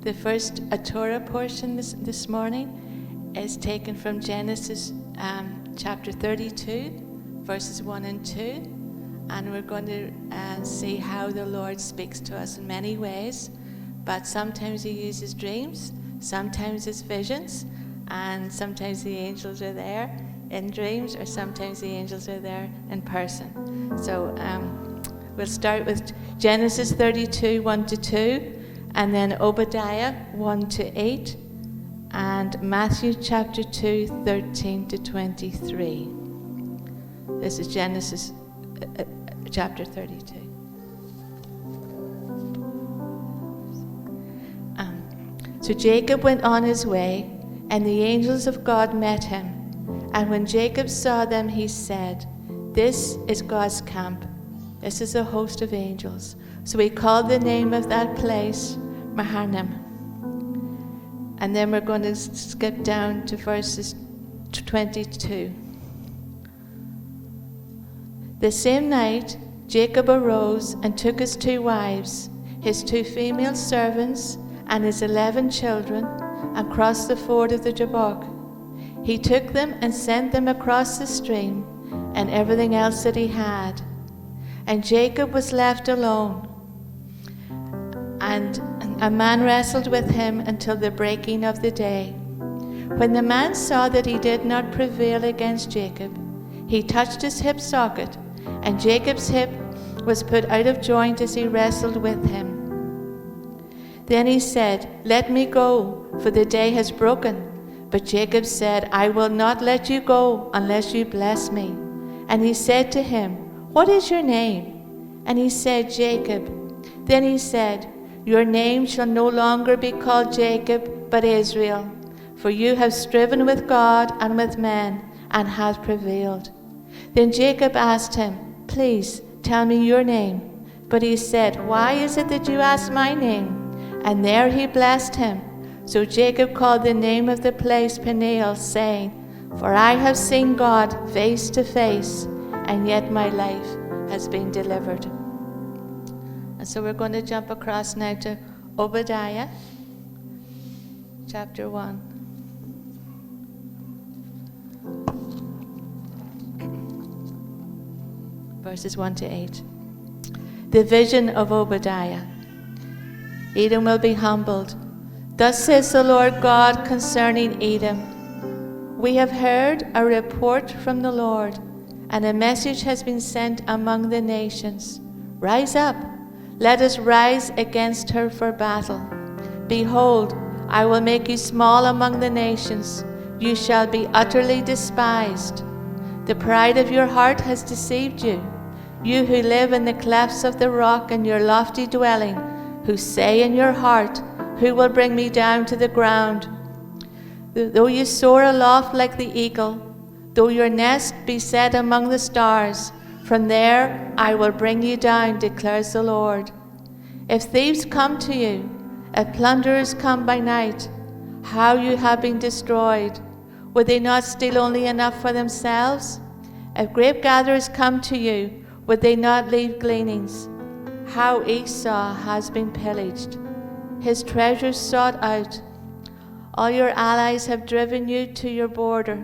The first Torah portion this morning is taken from Genesis chapter 32, verses 1 and 2. And we're going to see how the Lord speaks to us in many ways. But sometimes he uses dreams, sometimes it's visions, and sometimes the angels are there in dreams, or sometimes the angels are there in person. So we'll start with Genesis 32, 1 to 2, and then Obadiah 1 to 8, and Matthew chapter 2, 13 to 23. This is Genesis chapter 32. So Jacob went on his way, and the angels of God met him. And when Jacob saw them, he said, "This is God's camp. This is a host of angels." So he called the name of that place Mahanaim. And then we're going to skip down to verses 22. The same night, Jacob arose and took his 2 wives, his 2 female servants, and his 11 children, and crossed the ford of the Jabbok. He took them and sent them across the stream, and everything else that he had. And Jacob was left alone, and a man wrestled with him until the breaking of the day. When the man saw that he did not prevail against Jacob, he touched his hip socket, and Jacob's hip was put out of joint as he wrestled with him. Then he said, "Let me go, for the day has broken." But Jacob said, "I will not let you go unless you bless me." And he said to him, "What is your name?" And he said, "Jacob." Then he said, "Your name shall no longer be called Jacob, but Israel, for you have striven with God and with men, and have prevailed." Then Jacob asked him, "Please tell me your name." But he said, "Why is it that you ask my name?" And there he blessed him. So Jacob called the name of the place Peniel, saying, "For I have seen God face to face, and yet my life has been delivered." And so we're going to jump across now to Obadiah chapter 1. Verses 1 to 8. The vision of Obadiah. Edom will be humbled. Thus says the Lord God concerning Edom. We have heard a report from the Lord, and a message has been sent among the nations. Rise up, let us rise against her for battle. Behold, I will make you small among the nations. You shall be utterly despised. The pride of your heart has deceived you. You who live in the clefts of the rock in your lofty dwelling, who say in your heart, "Who will bring me down to the ground?" Though you soar aloft like the eagle, though your nest be set among the stars, from there I will bring you down, declares the Lord. If thieves come to you, if plunderers come by night, how you have been destroyed. Would they not steal only enough for themselves? If grape gatherers come to you, would they not leave gleanings? How Esau has been pillaged, his treasures sought out. All your allies have driven you to your border.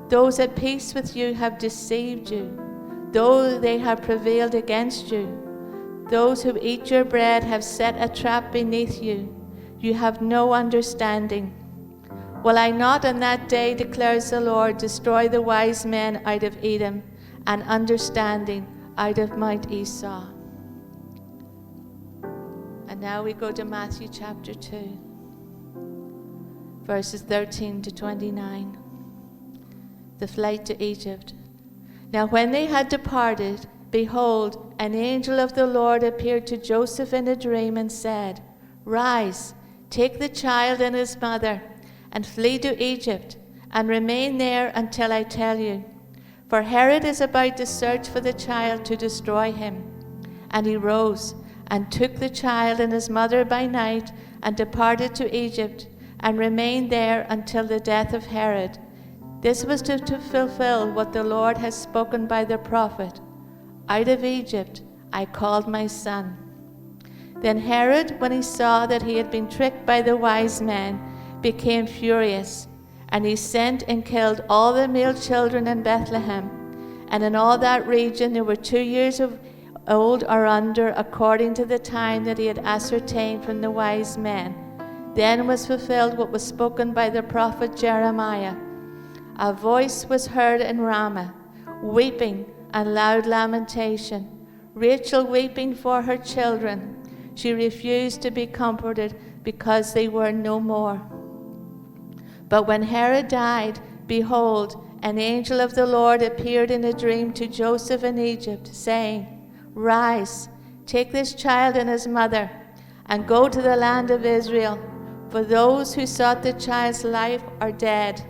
Those at peace with you have deceived you, though they have prevailed against you. Those who eat your bread have set a trap beneath you. You have no understanding. Will I not on that day, declares the Lord, destroy the wise men out of Edom, and understanding out of Mount Esau? And now we go to Matthew chapter 2, verses 13 to 29. The flight to Egypt. Now when they had departed, behold, an angel of the Lord appeared to Joseph in a dream and said, "Rise, take the child and his mother, and flee to Egypt, and remain there until I tell you. For Herod is about to search for the child to destroy him." And he rose and took the child and his mother by night, and departed to Egypt, and remained there until the death of Herod. This was to fulfill what the Lord has spoken by the prophet, "Out of Egypt I called my son." Then Herod, when he saw that he had been tricked by the wise men, became furious, and he sent and killed all the male children in Bethlehem, and in all that region who were 2 years old or under, according to the time that he had ascertained from the wise men. Then was fulfilled what was spoken by the prophet Jeremiah. A voice was heard in Ramah, weeping and loud lamentation, Rachel weeping for her children. She refused to be comforted because they were no more. But when Herod died, behold, an angel of the Lord appeared in a dream to Joseph in Egypt, saying, Rise, take this child and his mother, and go to the land of Israel, for those who sought the child's life are dead.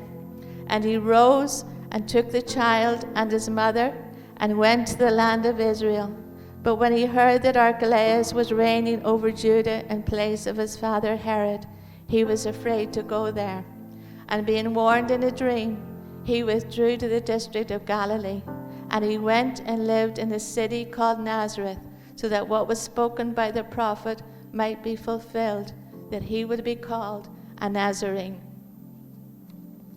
And he rose and took the child and his mother, and went to the land of Israel. But when he heard that Archelaus was reigning over Judah in place of his father Herod, he was afraid to go there. And being warned in a dream, he withdrew to the district of Galilee. And he went and lived in a city called Nazareth, so that what was spoken by the prophet might be fulfilled, that he would be called a Nazarene.